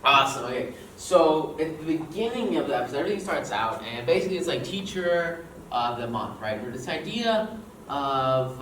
Awesome. Okay. So at the beginning of the episode, everything starts out, and basically it's like teacher of the month, right? Where this idea of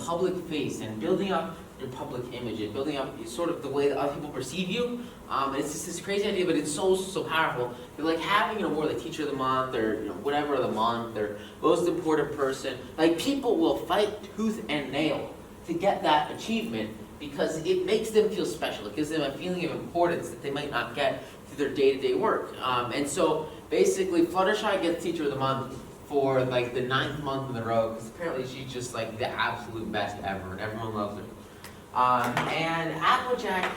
public face and building up your public image and building up sort of the way that other people perceive you. It's just this crazy idea, but it's so powerful. You're like having an award like teacher of the month or whatever of the month or most important person. Like people will fight tooth and nail to get that achievement, because it makes them feel special. It gives them a feeling of importance that they might not get through their day-to-day work. And so basically Fluttershy gets Teacher of the Month for like the 9th month in a row, because apparently she's just like the absolute best ever and everyone loves her. And Applejack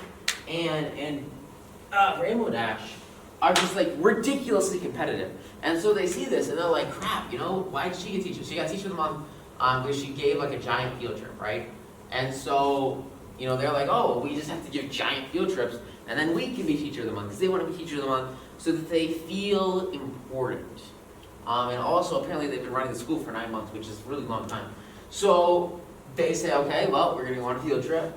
and Rainbow Dash are just like ridiculously competitive. And so they see this and they're like, crap, why did she get Teacher? She got Teacher of the Month because she gave like a giant field trip, right? And so they're like, oh, we just have to give giant field trips, and then we can be Teacher of the Month, because they want to be Teacher of the Month so that they feel important. And also, apparently, they've been running the school for 9 months, which is a really long time. So they say, okay, well, we're going to go on a field trip,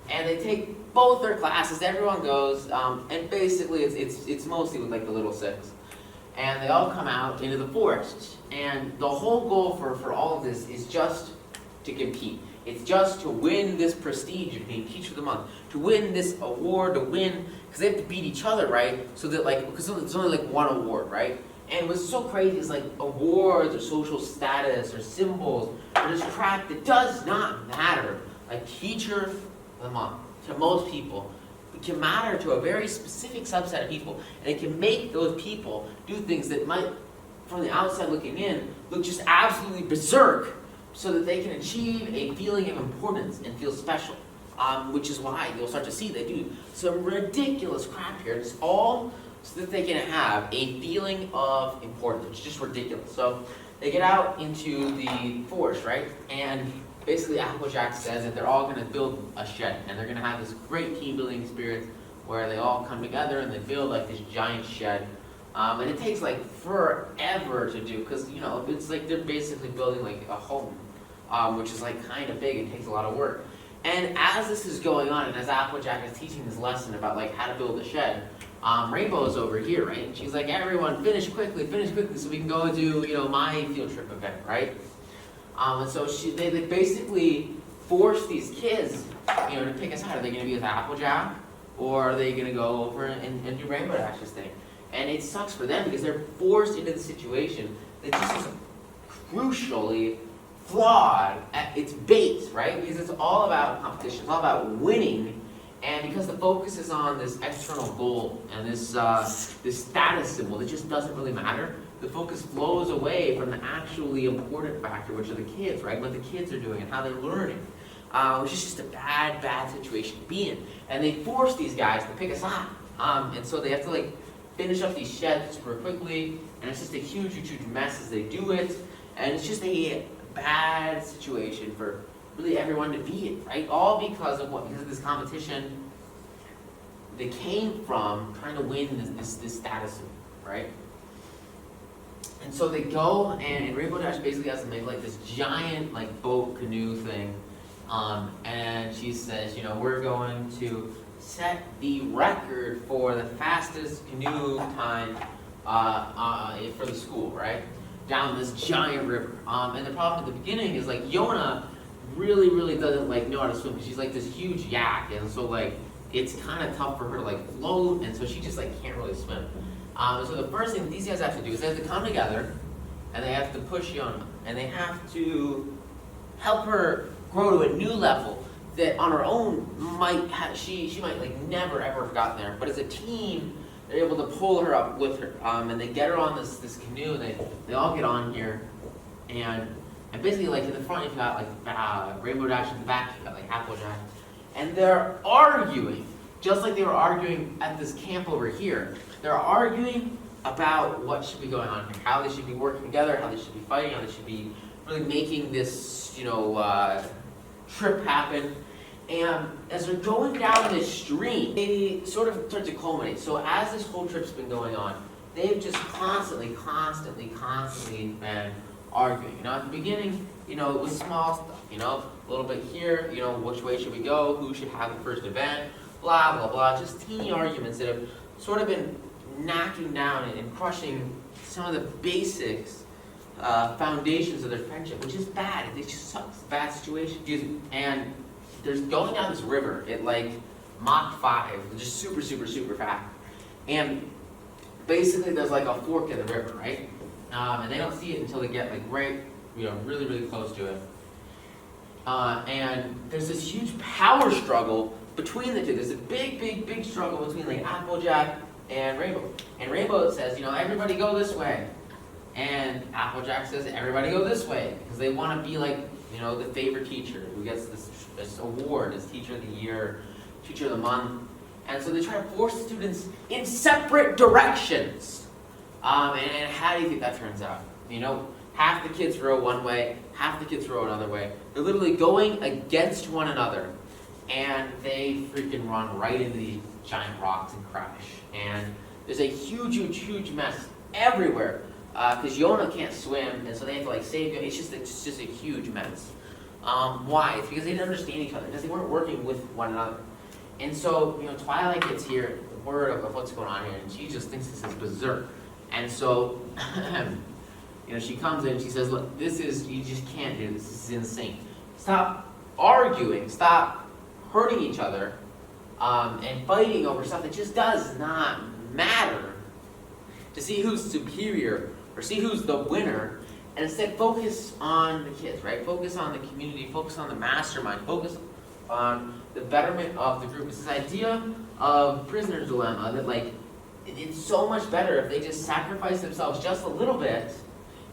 and they take both their classes. Everyone goes, and basically, it's mostly with like the little six, and they all come out into the forest. And the whole goal for all of this is just to compete. It's just to win this prestige of being Teacher of the Month, to win this award, to win, because they have to beat each other, right? So that because it's only like one award, right? And what's so crazy is like awards or social status or symbols or this crap that does not matter. Like Teacher of the Month, to most people, it can matter to a very specific subset of people, and it can make those people do things that might, from the outside looking in, look just absolutely berserk, so that they can achieve a feeling of importance and feel special, which is why you'll start to see they do some ridiculous crap here. It's all so that they can have a feeling of importance, which is just ridiculous. So they get out into the forest, right? And basically Applejack says that they're all going to build a shed, and they're going to have this great team building experience where they all come together and they build like this giant shed. And it takes like forever to do, because it's like they're basically building like a home, which is like kind of big and takes a lot of work. And as this is going on, and as Applejack is teaching this lesson about like how to build a shed, Rainbow's over here, right? And she's like, everyone, finish quickly, so we can go do my field trip event, right? And so they basically force these kids, to pick a side. Are they going to be with Applejack, or are they going to go over and do Rainbow Dash's thing? And it sucks for them because they're forced into the situation that just is crucially flawed at its base, right? Because it's all about competition, it's all about winning, and because the focus is on this external goal and this status symbol that just doesn't really matter, the focus flows away from the actually important factor, which are the kids, right? What the kids are doing and how they're learning, which is just a bad situation to be in. And they force these guys to pick a side, and so they have to finish up these sheds super quickly, and it's just a huge mess as they do it, and it's just a bad situation for really everyone to be in, right? All because of what? Because of this competition that came from trying to win this status, right? And so they go, and Rainbow Dash basically has to make like this giant boat canoe thing, and she says, we're going to set the record for the fastest canoe time for the school, right? Down this giant river. And the problem at the beginning is Yona really doesn't know how to swim, because she's this huge yak, and so it's kind of tough for her to float, and so she just can't really swim. So the first thing these guys have to do is they have to come together, and they have to push Yona, and they have to help her grow to a new level that on her own she might never ever have gotten there, but as a team they're able to pull her up with her, and they get her on this canoe, and they all get on here, and basically in the front you've got Rainbow Dash, in the back you've got Applejack, and they're arguing just like they were arguing at this camp over here. They're arguing about what should be going on here, how they should be working together, how they should be fighting, how they should be really making this trip happen. And as they're going down this stream, they sort of start to culminate. So as this whole trip's been going on, they've just constantly been arguing. At the beginning, it was small stuff, a little bit here, which way should we go, who should have the first event, blah, blah, blah, just teeny arguments that have sort of been knocking down and crushing some of the basics, foundations of their friendship, which is bad. It just sucks. Bad situation. And there's going down this river at like Mach 5, just super, super, super fast. And basically there's like a fork in the river, right? And they don't see it until they get like right, really, really close to it. And there's this huge power struggle between the two. There's a big, big, big struggle between like Applejack and Rainbow. And Rainbow says, everybody go this way. And Applejack says, everybody go this way. Because they want to be like, the favorite teacher who gets this award as Teacher of the Year, Teacher of the Month. And so they try to force the students in separate directions. And how do you think that turns out? Half the kids row one way, half the kids row another way. They're literally going against one another. And they freaking run right into these giant rocks and crash. And there's a huge, huge, huge mess everywhere. Because Yona can't swim, and so they have to save him. It's just a huge mess. Why? It's because they didn't understand each other, because they weren't working with one another. And so, Twilight gets here, the word of what's going on here, and she just thinks this is berserk. And so, she comes in and she says, look, you just can't do this. This is insane. Stop arguing. Stop hurting each other and fighting over stuff that just does not matter to see who's superior or see who's the winner, and instead focus on the kids, right? Focus on the community, focus on the mastermind, focus on the betterment of the group. It's this idea of prisoner's dilemma that it's so much better if they just sacrifice themselves just a little bit,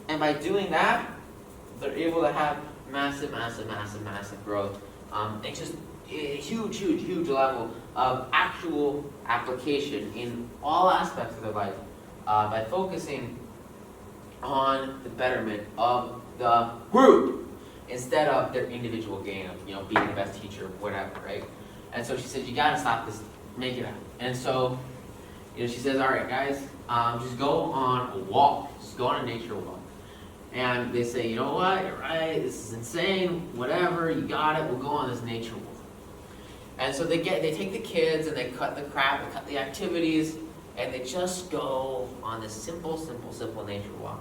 and by doing that, they're able to have massive, massive, massive, massive growth. It's just a huge, huge, huge level of actual application in all aspects of their life by focusing on the betterment of the group instead of their individual gain of being the best teacher, whatever, right? And so she said, you gotta stop this, make it happen. And so she says, all right, guys, just go on a walk, just go on a nature walk. And they say, you know what, you're right, this is insane, whatever, you got it, we'll go on this nature walk. And so they take the kids and they cut the crap, they cut the activities, and they just go on this simple, simple, simple nature walk.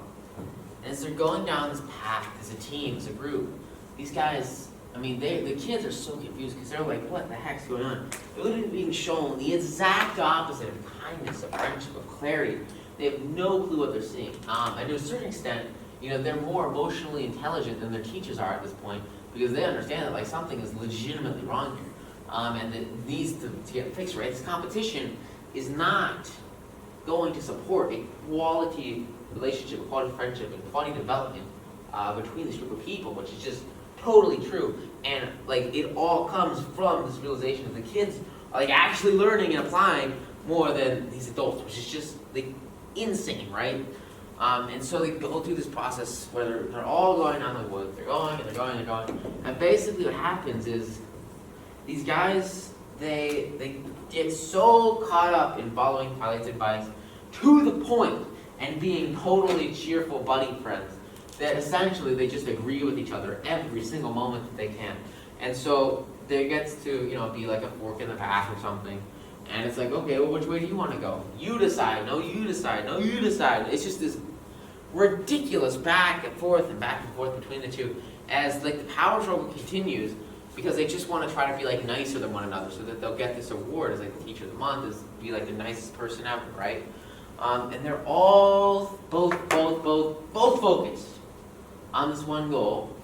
And as they're going down this path, as a team, as a group, these guys, the kids are so confused because they're like, what the heck's going on? They're literally being shown the exact opposite of kindness, of friendship, of clarity. They have no clue what they're seeing. And to a certain extent, they're more emotionally intelligent than their teachers are at this point because they understand that something is legitimately wrong here. And that needs to get fixed, right? This competition is not going to support a quality relationship, a quality friendship, and quality development between this group of people, which is just totally true. And it all comes from this realization that the kids are actually learning and applying more than these adults, which is just insane, right? And so they go through this process where they're all going down the woods, they're going and they're going and they're going. And basically what happens is these guys, they get so caught up in following Twilight's advice to the point and being totally cheerful buddy friends that essentially they just agree with each other every single moment that they can. And so there gets to be like a fork in the path or something. And it's like, okay, well, which way do you want to go? You decide. No, you decide. No, you decide. It's just this ridiculous back and forth between the two as the power struggle continues because they just want to try to be nicer than one another so that they'll get this award as the Teacher of the Month, is be the nicest person ever, right? And they're all both focused on this one goal.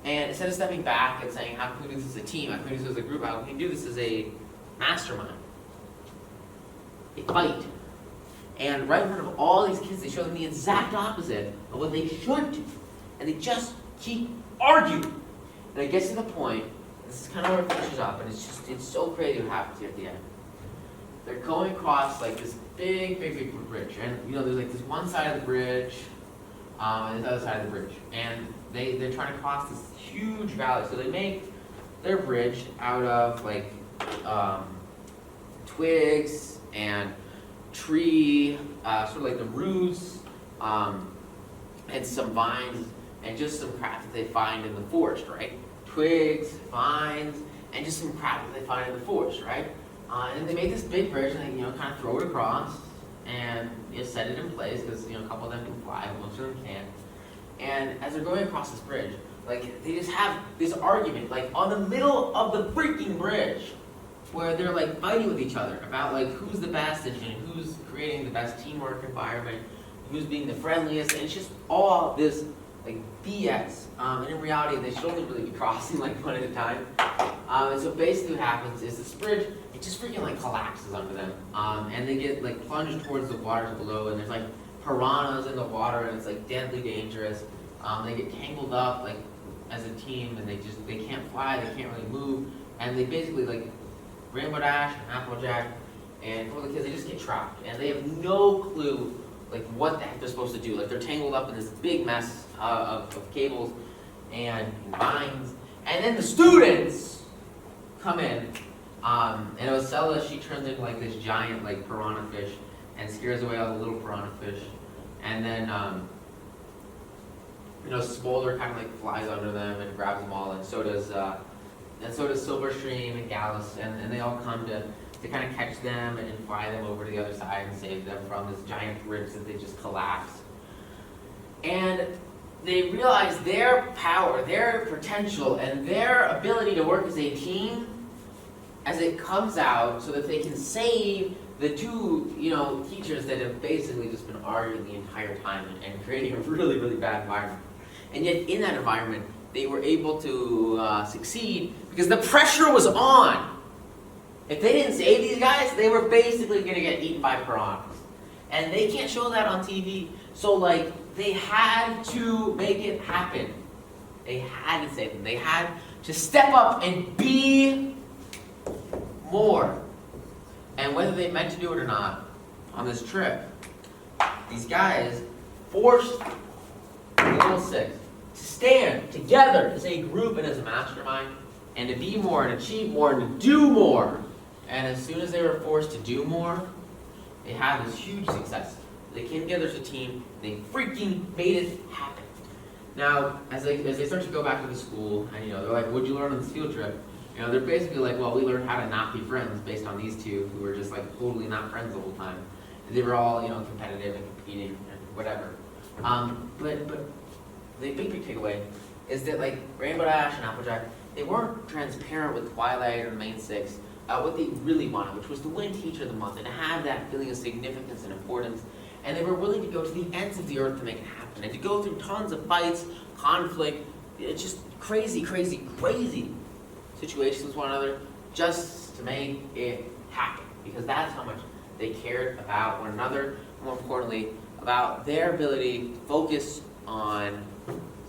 And instead of stepping back and saying, how can we do this as a team? How can we do this as a group? How can we do this as a mastermind? They fight. And right in front of all these kids, they show them the exact opposite of what they should do. And they just keep arguing. And it gets to the point, this is kind of where it finishes up, and it's so crazy what happens here at the end. They're going across this big bridge. And there's this one side of the bridge, and this other side of the bridge. And they're trying to cross this huge valley. So they make their bridge out of twigs and tree, sort of the roots, and some vines, and just some crap that they find in the forest, right? Twigs, vines, and just some crap that they find in the forest, right? And they made this big bridge, and they kind of throw it across, and set it in place, because a couple of them can fly, but most of them can't. And as they're going across this bridge, they just have this argument, on the middle of the freaking bridge, where they're fighting with each other about who's the best and who's creating the best teamwork environment, who's being the friendliest, and it's just all this BS. And in reality, they should only really be crossing one at a time. And so basically what happens is this bridge, it just freaking collapses under them. And they get plunged towards the waters below, and there's piranhas in the water, and it's deadly dangerous. They get tangled up as a team, and they can't fly, they can't really move, and they basically Rainbow Dash and Applejack and all the kids, they just get trapped, and they have no clue what the heck they're supposed to do. They're tangled up in this big mess of cables and vines, and then the students come in, and Osella, she turns into this giant piranha fish and scares away all the little piranha fish, and then Smolder kind of flies under them and grabs them all, and so does Silverstream and Gallus, and they all come to kind of catch them and fly them over to the other side and save them from this giant bridge that they just collapsed. And they realize their power, their potential, and their ability to work as a team as it comes out, so that they can save the two, teachers that have basically just been arguing the entire time and creating a really, really bad environment. And yet in that environment, they were able to succeed because the pressure was on. If they didn't save these guys, they were basically going to get eaten by piranhas. And they can't show that on TV. So they had to make it happen. They had to save them. They had to step up and be more. And whether they meant to do it or not, on this trip, these guys forced the Little Six to stand together as a group and as a mastermind, and to be more and achieve more and to do more. And as soon as they were forced to do more, they had this huge success. They came together as a team, they freaking made it happen. Now, as they start to go back to the school, and they're like, what'd you learn on this field trip? They're basically well, we learned how to not be friends based on these two who were just totally not friends the whole time. They were all, competitive and competing and whatever. But the big takeaway is that Rainbow Dash and Applejack, they weren't transparent with Twilight or the main six what they really wanted, which was to win Teacher of the Month and to have that feeling of significance and importance. And they were willing to go to the ends of the earth to make it happen, and to go through tons of fights, conflict, just crazy situations with one another, just to make it happen. Because that's how much they cared about one another, more importantly, about their ability to focus on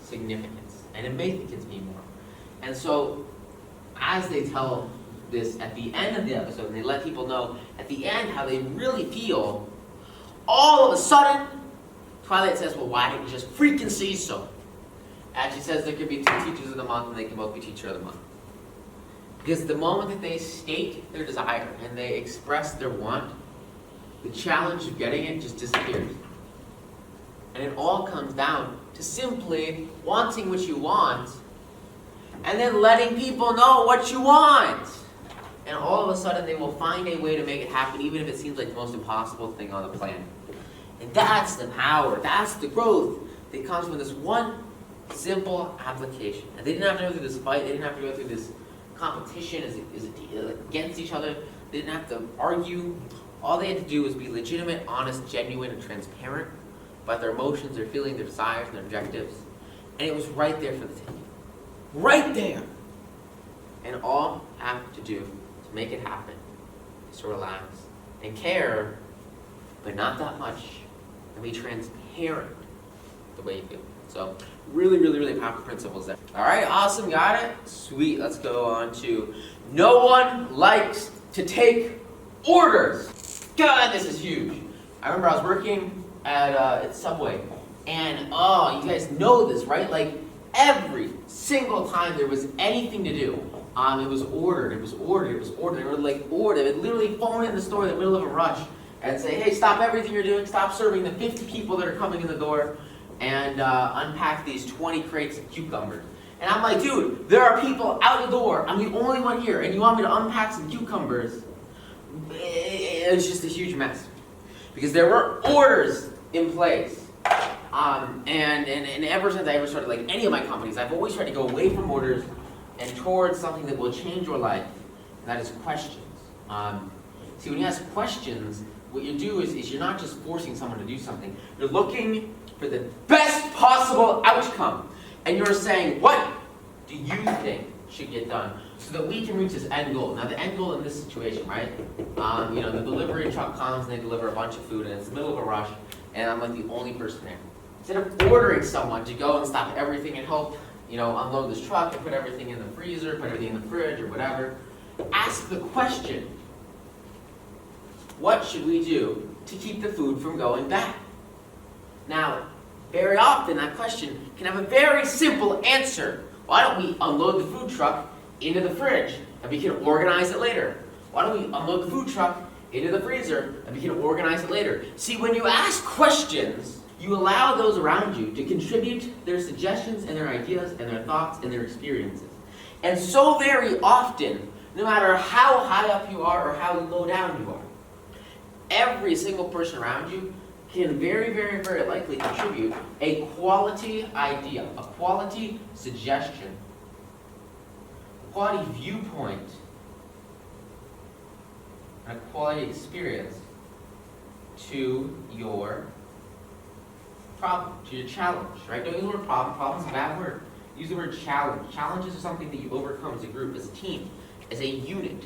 significance and to make the kids be more. And so, as they tell this at the end of the episode, and they let people know at the end how they really feel, all of a sudden, Twilight says, well, why didn't you just freaking say so? And she says there could be two Teachers of the Month, and they can both be Teacher of the Month. Because the moment that they state their desire and they express their want, the challenge of getting it just disappears. And it all comes down to simply wanting what you want, and then letting people know what you want. And all of a sudden they will find a way to make it happen, even if it seems like the most impossible thing on the planet. And that's the power, that's the growth that comes from this one simple application. And they didn't have to go through this fight, they didn't have to go through this competition against each other, they didn't have to argue. All they had to do was be legitimate, honest, genuine, and transparent about their emotions, their feelings, their desires, and their objectives. And it was right there for the taking. Right there! And all I have to do to make it happen is to relax and care, but not that much, and be transparent the way you feel. So, really powerful principles there. Alright, awesome, got it? Sweet, let's go on to no one likes to take orders. God, this is huge. I remember I was working at Subway, and oh, you guys know this, right? Every single time there was anything to do, it was ordered. They would literally phone in the store in the middle of a rush and say, hey, stop everything you're doing, stop serving the 50 people that are coming in the door, and unpack these 20 crates of cucumbers. And I'm like, dude, there are people out the door. I'm the only one here. And you want me to unpack some cucumbers? It was just a huge mess. Because there were orders in place. And ever since I ever started, like any of my companies, I've always tried to go away from orders and towards something that will change your life. And that is questions. See, when you ask questions, what you do is you're not just forcing someone to do something. You're looking for the best possible outcome. And you're saying, what do you think should get done so that we can reach this end goal? Now, the end goal in this situation, right? The delivery truck comes and they deliver a bunch of food and it's the middle of a rush and I'm like the only person there. Instead of ordering someone to go and stop everything and help, unload this truck and put everything in the freezer, put everything in the fridge or whatever, ask the question, what should we do to keep the food from going bad? Now, very often that question can have a very simple answer. Why don't we unload the food truck into the fridge and we can organize it later? Why don't we unload the food truck into the freezer and we can organize it later? See, when you ask questions, you allow those around you to contribute their suggestions and their ideas and their thoughts and their experiences. And so very often, no matter how high up you are or how low down you are, every single person around you can very, very, very likely contribute a quality idea, a quality suggestion, a quality viewpoint, and a quality experience to your problem, to your challenge, right? Don't use the word problem. Problem's a bad word. Use the word challenge. Challenges are something that you overcome as a group, as a team, as a unit.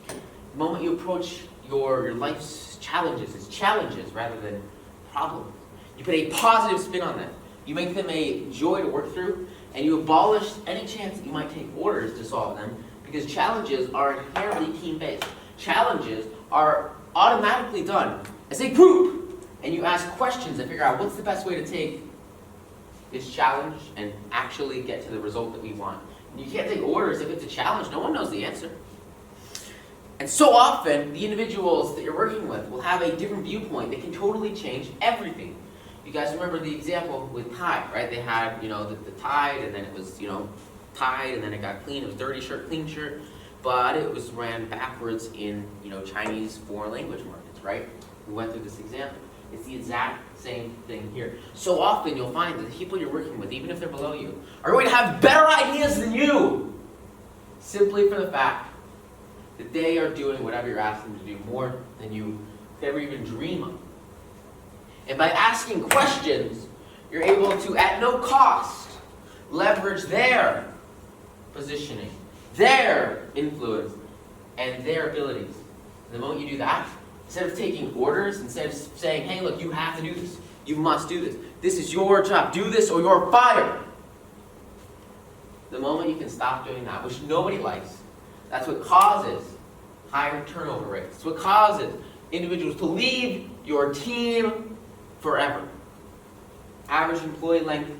The moment you approach your life's challenges, it's challenges rather than problems. You put a positive spin on them. You make them a joy to work through, and you abolish any chance that you might take orders to solve them, because challenges are inherently team-based. Challenges are automatically done as a group, and you ask questions and figure out what's the best way to take this challenge and actually get to the result that we want. And you can't take orders if it's a challenge. No one knows the answer. And so often, the individuals that you're working with will have a different viewpoint that can totally change everything. You guys remember the example with Tide, right? They had, the Tide, and then it was, Tide, and then it got clean. It was dirty shirt, clean shirt. But it was ran backwards in, Chinese foreign language markets, right? We went through this example. It's the exact same thing here. So often, you'll find that the people you're working with, even if they're below you, are going to have better ideas than you, simply for the fact that they are doing whatever you're asking them to do more than you could ever even dream of. And by asking questions, you're able to, at no cost, leverage their positioning, their influence, and their abilities. And the moment you do that, instead of taking orders, instead of saying, hey, look, you have to do this, you must do this, this is your job, do this or you're fired. The moment you can stop doing that, which nobody likes, that's what causes higher turnover rates. It's what causes individuals to leave your team forever. Average employee length,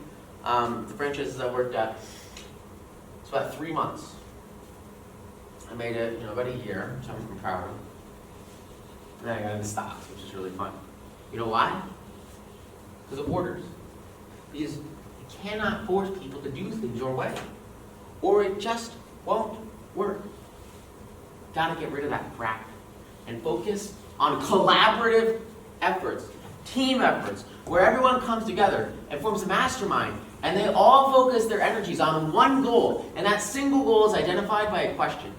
the franchises I worked at, it's about 3 months. I made it, about a year, which I'm proud of. And then I got into stocks, which is really fun. You know why? Because of orders. Because you cannot force people to do things your way, or it just won't work. Gotta get rid of that crap and focus on collaborative efforts, team efforts, where everyone comes together and forms a mastermind, and they all focus their energies on one goal, and that single goal is identified by a question.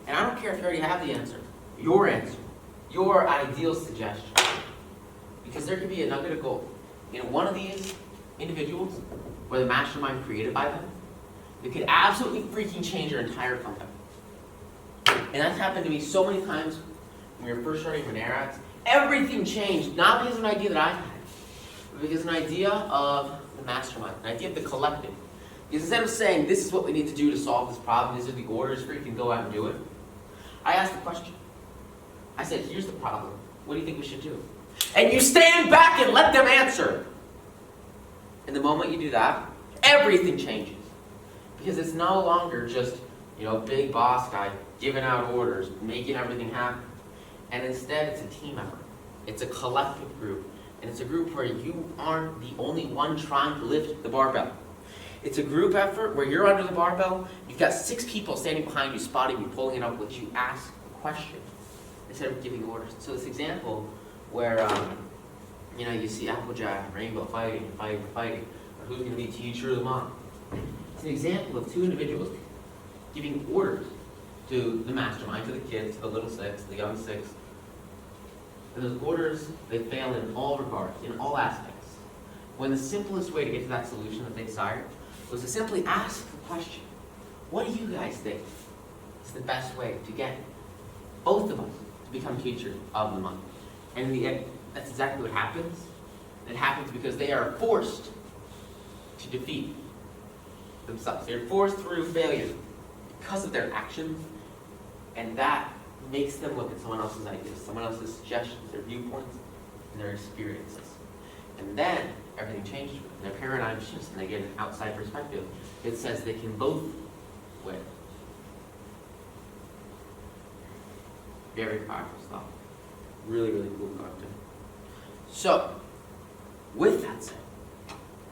And I don't care if you already have the answer, your ideal suggestion, because there could be a nugget of gold in one of these individuals, or the mastermind created by them, that could absolutely freaking change your entire company. And that's happened to me so many times when we were first starting Renerax. Everything changed, not because of an idea that I had, but because of an idea of the mastermind, an idea of the collective. Because instead of saying, this is what we need to do to solve this problem, these are the orders for you can go out and do it, I asked the question. I said, here's the problem. What do you think we should do? And you stand back and let them answer. And the moment you do that, everything changes. Because it's no longer just, big boss guy giving out orders, making everything happen. And instead, it's a team effort. It's a collective group. And it's a group where you aren't the only one trying to lift the barbell. It's a group effort where you're under the barbell, you've got 6 people standing behind you, spotting you, pulling it up, let you ask a question instead of giving orders. So this example where you see Applejack and Rainbow fighting, or who's going to be teacher of the month. It's an example of 2 individuals giving orders to the mastermind, to the kids, to the little 6, the young 6. And those orders, they fail in all regards, in all aspects. When the simplest way to get to that solution that they desired was to simply ask the question, what do you guys think is the best way to get both of us to become teachers of the month? And in the end, that's exactly what happens. It happens because they are forced to defeat themselves. They're forced through failure because of their actions, and that makes them look at someone else's ideas, someone else's suggestions, their viewpoints, and their experiences. And then everything changes for them. Their paradigm shifts and they get an outside perspective. It says they can both win. Very powerful stuff. Really, really cool content. So, with that said,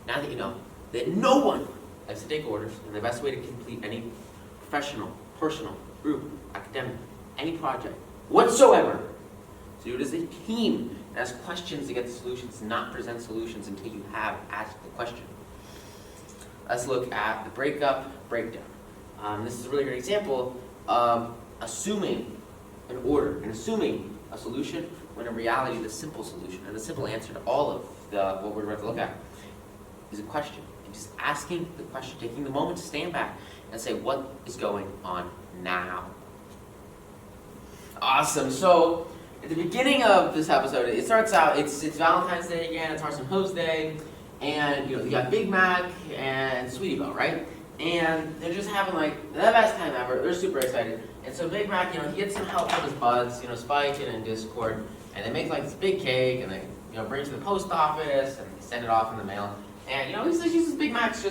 now that you know that no one likes to take orders, and the best way to complete any professional, personal, group, academic, any project whatsoever, to do it as a team and ask questions to get the solutions, not present solutions until you have asked the question. Let's look at the breakup breakdown. This is a really great example of assuming an order and assuming a solution when in reality the simple solution and the simple answer to all of what we're about to look at is a question. And just asking the question, taking the moment to stand back and say, what is going on now? Awesome. So at the beginning of this episode, it starts out, it's Valentine's Day again, it's Arson Hose Day, and you got Big Mac and Sweetie Belle, right? And they're just having like the best time ever. They're super excited. And so Big Mac, he gets some help from his buds, Spike and Discord, and they make like this big cake and they bring it to the post office and they send it off in the mail. And he's Big Mac's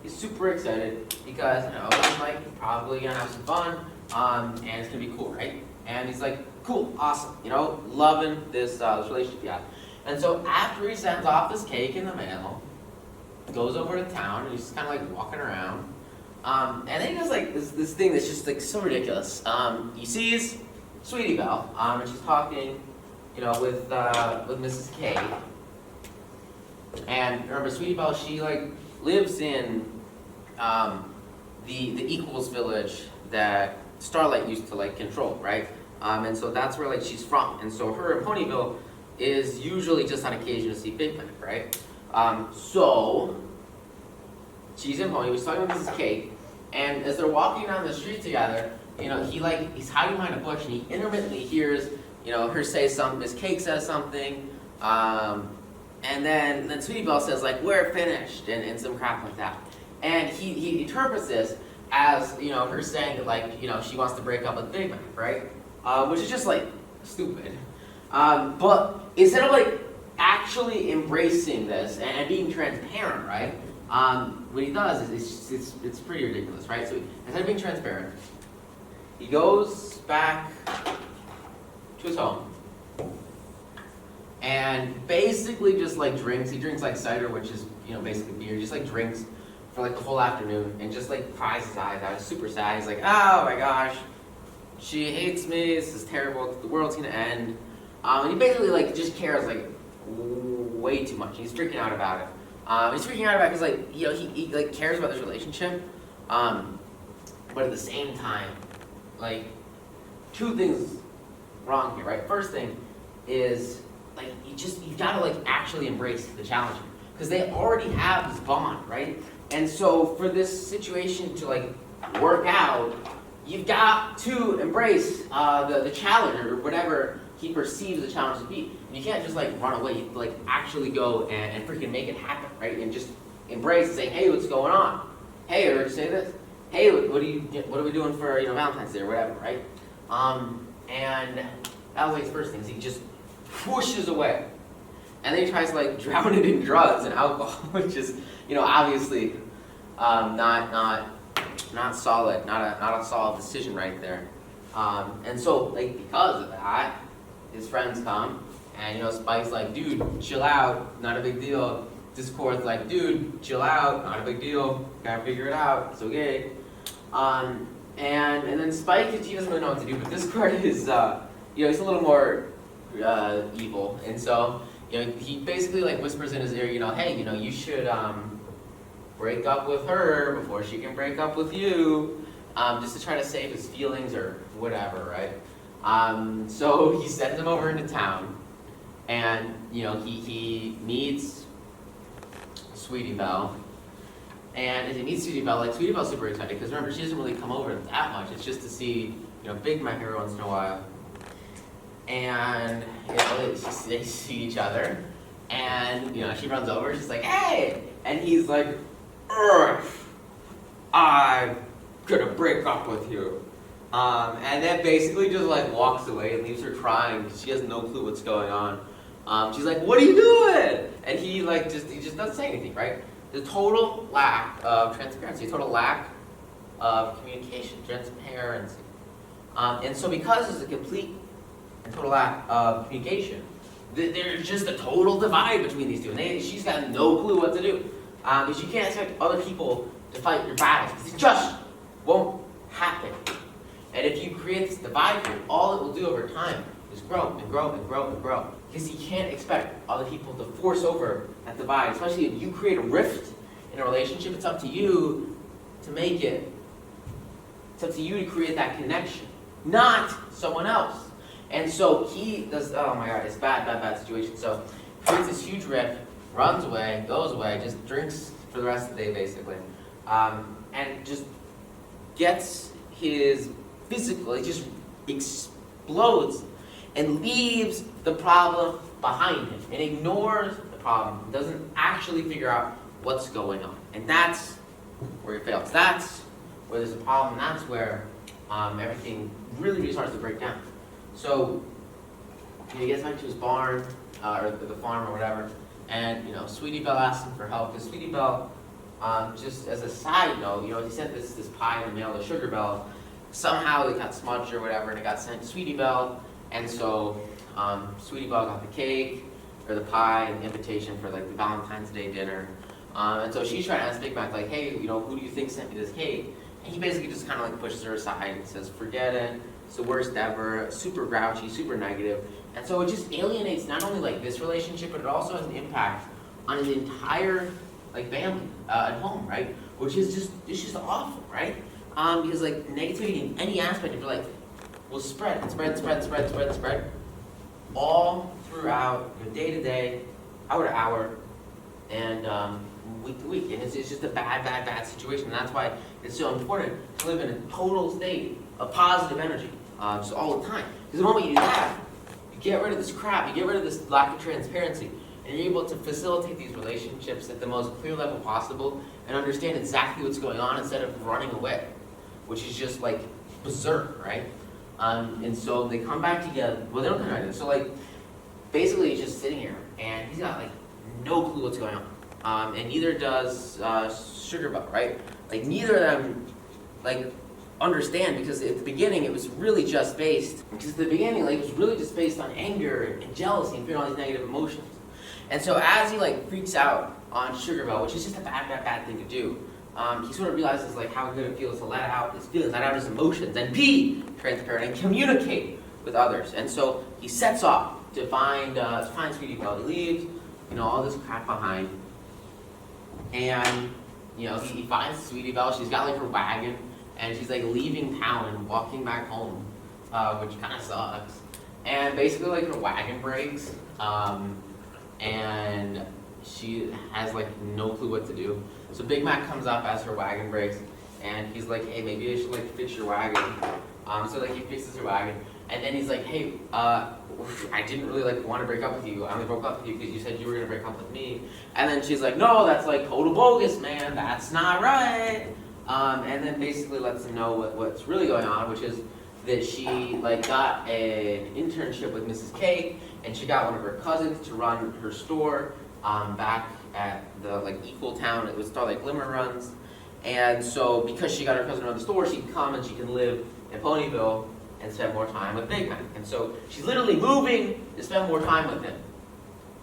he's super excited because he's like probably gonna have some fun, and it's gonna be cool, right? And he's like, cool, awesome, loving this relationship he has. And so after he sends off this cake in the mail, he goes over to town and he's just kind of like walking around. And then he does like this thing that's just like so ridiculous. He sees Sweetie Belle, and she's talking, with Mrs. K. And remember, Sweetie Belle, she like lives in the Equals village that Starlight used to like control, right? And so that's where like she's from. And so her in Ponyville is usually just on occasion to see Big Mac, right? So she's in Ponyville, he's talking with Mrs. K, and as they're walking down the street together, he's hiding behind a bush and he intermittently hears, her say something, Miss Cake says something, and then Sweetie Belle says like, we're finished, and some crap like that. And he interprets this as, her saying that like, she wants to break up with Big Mac, right? Which is just like stupid. But instead of like actually embracing this and being transparent, right? What he does is it's pretty ridiculous, right? So instead of being transparent, he goes back to his home and basically just like drinks. He drinks like cider, which is basically beer. He just like drinks for like the whole afternoon and just like cries his eyes out. He's super sad. He's like, oh my gosh, she hates me. This is terrible. The world's gonna end. And he basically like just cares like way too much. He's freaking out about it. He's freaking out about it because like he like cares about this relationship, but at the same time, like 2 things wrong here, right? First thing is like you gotta like actually embrace the challenge because they already have this bond, right? And so for this situation to like work out, you've got to embrace the challenge or whatever he perceives the challenge to be. And you can't just like run away. You have to like actually go and freaking make it happen, right? And just embrace and say, hey, what's going on? Hey, I heard you say this. Hey, what are we doing for Valentine's Day or whatever, right? And that was like his first thing. He just pushes away, and then he tries to like drown it in drugs and alcohol, which is obviously not solid, not a solid decision right there. And so like because of that, his friends come, and Spike's like, dude, chill out, not a big deal. Discord's like, dude, chill out, not a big deal, gotta figure it out, it's okay. And then Spike, he doesn't really know what to do, but Discord is, he's a little more evil, and so, he basically like whispers in his ear, hey, you should break up with her before she can break up with you, just to try to save his feelings or whatever, right? So he sends him over into town, and he meets Sweetie Belle, and as he meets Sweetie Belle, like Sweetie Belle's super excited because remember she doesn't really come over that much. It's just to see Big Mac every once in a while, and they see each other, and she runs over, she's like, hey, and he's like, I'm gonna break up with you. And then basically just like walks away and leaves her crying because she has no clue what's going on. She's like, what are you doing? And he just doesn't say anything, right? The total lack of transparency, total lack of communication, transparency. And so because there's a complete and total lack of communication, there's just a total divide between these two. And she's got no clue what to do. Because you can't expect other people to fight your battles because it just won't happen. And if you create this divide here, all it will do over time is grow and grow and grow and grow. Because you can't expect other people to force over that divide, especially if you create a rift in a relationship. It's up to you to make it. It's up to you to create that connection, not someone else. And so he does, oh my God, it's bad situation. So he creates this huge rift, runs away, goes away, just drinks for the rest of the day basically, and just gets his physical, it just explodes and leaves the problem behind him and ignores the problem, doesn't actually figure out what's going on. And that's where he fails. That's where there's a problem, that's where everything really starts to break down. So he gets back to his barn, or the farm or whatever, and Sweetie Belle asks him for help, because Sweetie Belle, just as a side note, he sent this pie in the mail to Sugar Belle. Somehow it got smudged or whatever, and it got sent to Sweetie Belle, and so Sweetie Belle got the cake, or the pie, and the invitation for like the Valentine's Day dinner, and so she's trying to ask Big Mac, like, hey, who do you think sent me this cake? And he basically just kind of like pushes her aside and says, forget it, it's the worst ever, super grouchy, super negative, and so it just alienates not only like this relationship, but it also has an impact on his entire like family at home, right? Which is just awful, right? Because like negativity in any aspect of your life will spread all throughout your day to day, hour to hour, and week to week. And it's just a bad situation. And that's why it's so important to live in a total state of positive energy, just all the time. Because the moment you do that, you get rid of this crap, you get rid of this lack of transparency, and you're able to facilitate these relationships at the most clear level possible and understand exactly what's going on instead of running away, which is just like berserk, right? And so they come back together. Well, they don't come back together. So like, basically he's just sitting here and he's got like no clue what's going on. And neither does Sugar Belle, right? Like neither of them like understand, because at the beginning it was really just based, on anger and jealousy and feeling all these negative emotions. And so as he like freaks out on Sugar Belle, which is just a bad thing to do, he sort of realizes like how good it feels to let out his feelings, let out his emotions, and be transparent and communicate with others. And so he sets off to find Sweetie Belle. He leaves, all this crap behind, and he finds Sweetie Belle. She's got like her wagon, and she's like leaving town and walking back home, which kind of sucks. And basically like her wagon breaks, and she has like no clue what to do. So Big Mac comes up as her wagon breaks, and he's like, hey, maybe I should like fix your wagon. So like he fixes her wagon, and then he's like, hey, I didn't really like want to break up with you. I only broke up with you because you said you were gonna break up with me. And then she's like, no, that's like total bogus, man. That's not right. And then basically lets him know what's really going on, which is that she like got an internship with Mrs. K, and she got one of her cousins to run her store back at the like Equal Town. It was Starlight Glimmer runs. And so because she got her cousin to run the store, she can come and she can live in Ponyville and spend more time with Big Mac. And so she's literally moving to spend more time with him.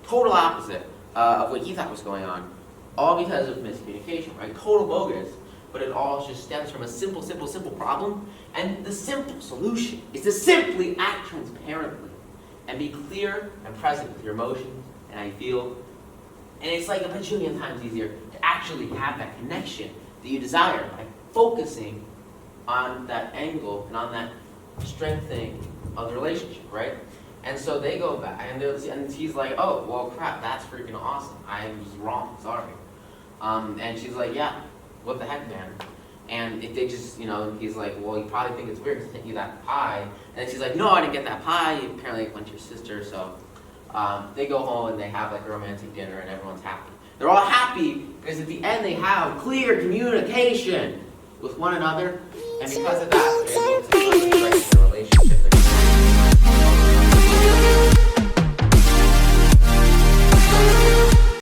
Total opposite of what he thought was going on, all because of miscommunication, right? Total bogus, but it all just stems from a simple problem. And the simple solution is to simply act transparently and be clear and present with your emotions and how you feel. And it's like a bajillion times easier to actually have that connection that you desire by focusing on that angle and on that strengthening of the relationship, right? And so they go back, and he's like, oh, well, crap, that's freaking awesome. I was wrong, sorry. And she's like, yeah, what the heck, man? And if they just, he's like, well, you probably think it's weird to send you that pie. And she's like, no, I didn't get that pie. Apparently it went to your sister. So they go home and they have like a romantic dinner and everyone's happy. They're all happy because at the end they have clear communication with one another. And because of that, they're able to really strengthen the relationship.